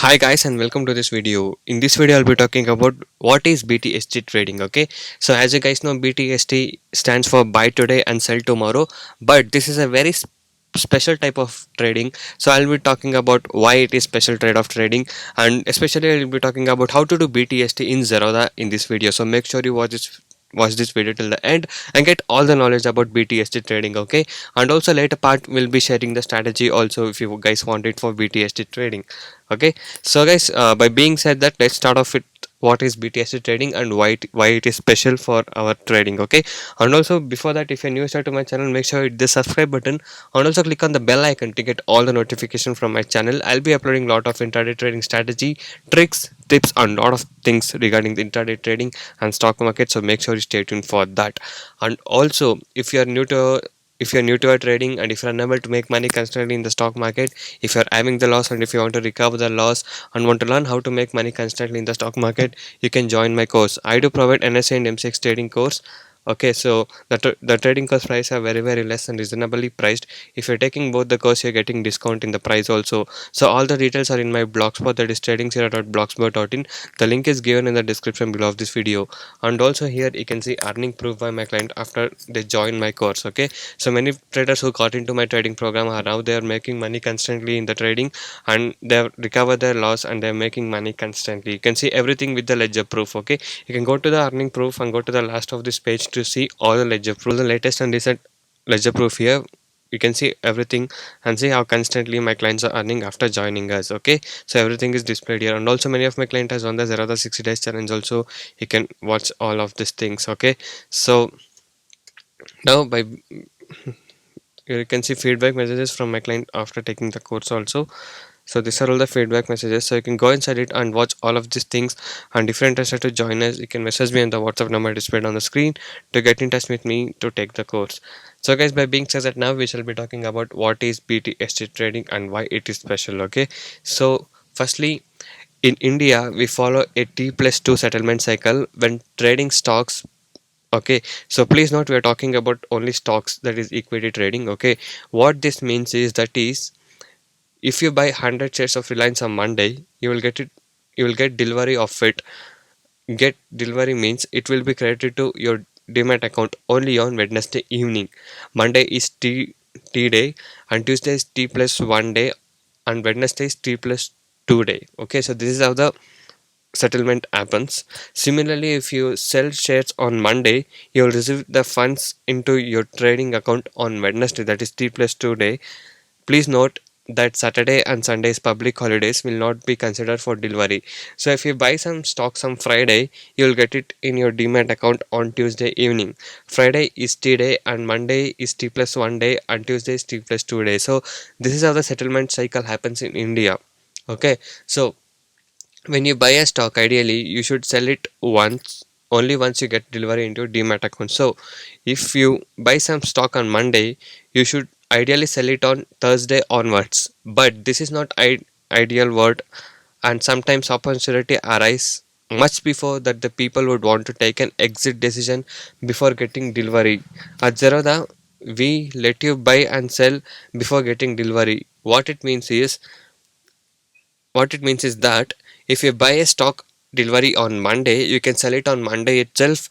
Hi guys and welcome to this video. In this video I'll be talking about what is BTST trading. Okay, so as you guys know, BTST stands for buy today and sell tomorrow, but this is a very special type of trading. So I'll be talking about why it is special trade of trading, and especially I'll be talking about how to do BTST in Zerodha in this video. So make sure you watch this video till the end and get all the knowledge about BTST trading. Okay, and also later part we'll be sharing the strategy also if you guys want it for BTST trading. Okay, so guys, by being said that, let's start off with what is BTST trading and why it is special for our trading. Okay, and also before that, if you're new to my channel, make sure you hit the subscribe button and also click on the bell icon to get all the notification from my channel. I'll be uploading lot of intraday trading strategy, tricks, tips, and lot of things regarding the intraday trading and stock market. So make sure you stay tuned for that. And also, if you're new to our trading and if you're unable to make money constantly in the stock market, if you're having the loss and if you want to recover the loss and want to learn how to make money constantly in the stock market, you can join my course. I do provide NSA and MCX trading course. Okay, so the trading course price are very less and reasonably priced. If you're taking both the course, you're getting discount in the price also. So all the details are in my blogspot, that is tradingsira.blogspot.in. The link is given in the description below of this video. And also here you can see earning proof by my client after they join my course. Okay, so many traders who got into my trading program are now they are making money constantly in the trading, and they have recovered their loss and they're making money constantly. You can see everything with the ledger proof. Okay, you can go to the earning proof and go to the last of this page to see all the ledger proof, the latest and recent ledger proof. Here you can see everything and see how constantly my clients are earning after joining us. Okay, so everything is displayed here, and also many of my clients has on the Zerodha 60 days challenge also. You can watch all of these things. Okay, so now by you can see feedback messages from my client after taking the course also. So these are all the feedback messages, so you can go inside it and watch all of these things. And if you're interested to join us, you can message me on the WhatsApp number displayed on the screen to get in touch with me to take the course. So guys, by being said that, now we shall be talking about what is BTST trading and why it is special. Okay, so firstly, in India we follow a T+2 settlement cycle when trading stocks. Okay, so please note we are talking about only stocks, that is equity trading. Okay, what this means is that is, if you buy 100 shares of Reliance on Monday, you will get delivery of it. Get delivery means it will be credited to your demat account only on Wednesday evening. Monday is T day, and Tuesday is T+1 day, and Wednesday is T+2 day. Okay, so this is how the settlement happens. Similarly, if you sell shares on Monday, you will receive the funds into your trading account on Wednesday, that is T+2 day. Please note that Saturday and Sunday's public holidays will not be considered for delivery. So if you buy some stocks on Friday, you will get it in your demat account on Tuesday evening. Friday is T day and Monday is T+1 day and Tuesday is T+2 day. So this is how the settlement cycle happens in India. Okay, so when you buy a stock, ideally you should sell it only once you get delivery into your demat account. So if you buy some stock on Monday, you should ideally sell it on Thursday onwards. But this is not ideal word, and sometimes opportunity arise much before that the people would want to take an exit decision before getting delivery. At Zerodha, we let you buy and sell before getting delivery. What it means is that if you buy a stock delivery on Monday, you can sell it on Monday itself,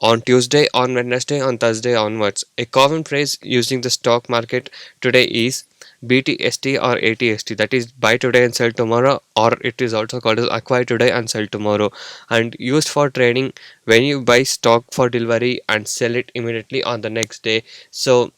on Tuesday, on Wednesday, on Thursday onwards. A common phrase using the stock market today is BTST or ATST, that is buy today and sell tomorrow, or it is also called as acquire today and sell tomorrow, and used for trading when you buy stock for delivery and sell it immediately on the next day. So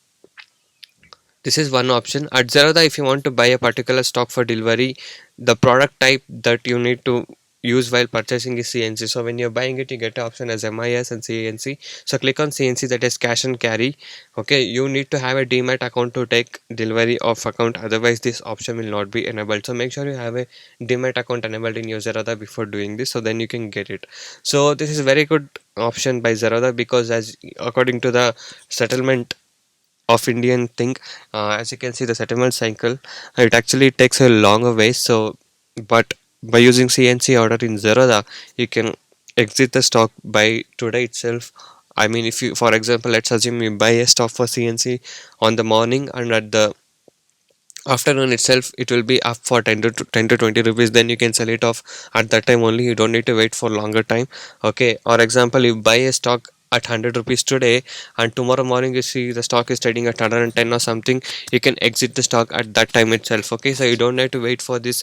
this is one option. At Zerodha, if you want to buy a particular stock for delivery, the product type that you need to use while purchasing is CNC. So when you're buying it, you get an option as MIS and CNC. So click on CNC, that is cash and carry. Okay, you need to have a demat account to take delivery of account. Otherwise, this option will not be enabled. So make sure you have a demat account enabled in your Zerodha before doing this. So then you can get it. So this is a very good option by Zerodha, because as according to the settlement of Indian thing, as you can see the settlement cycle, it actually takes a longer way. So but by using CNC order in Zerodha, you can exit the stock by today itself. I mean, if you, for example, let's assume you buy a stock for CNC on the morning, and at the afternoon itself it will be up for 10 to 20 rupees, then you can sell it off at that time only. You don't need to wait for longer time. Okay, or example, you buy a stock at 100 rupees today and tomorrow morning you see the stock is trading at 110 or something, you can exit the stock at that time itself. Okay, so you don't have to wait for this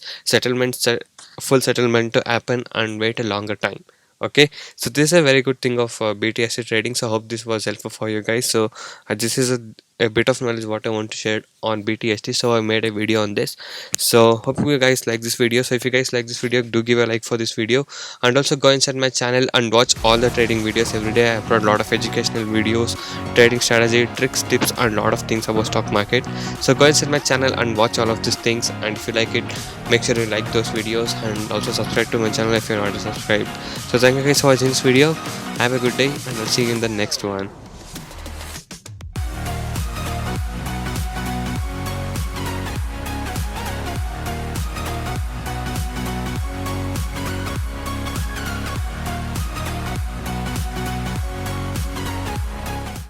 full settlement to happen and wait a longer time. Okay, so this is a very good thing of BTC trading. So I hope this was helpful for you guys. So this is a bit of knowledge what I want to share on BTST, so I made a video on this. So hope you guys like this video. So if you guys like this video, do give a like for this video, and also go inside my channel and watch all the trading videos every day. I upload a lot of educational videos, trading strategy, tricks, tips, and a lot of things about stock market. So go inside my channel and watch all of these things, and if you like it, make sure you like those videos and also subscribe to my channel if you're not subscribed. So thank you guys for watching this video. Have a good day, and I'll see you in the next one.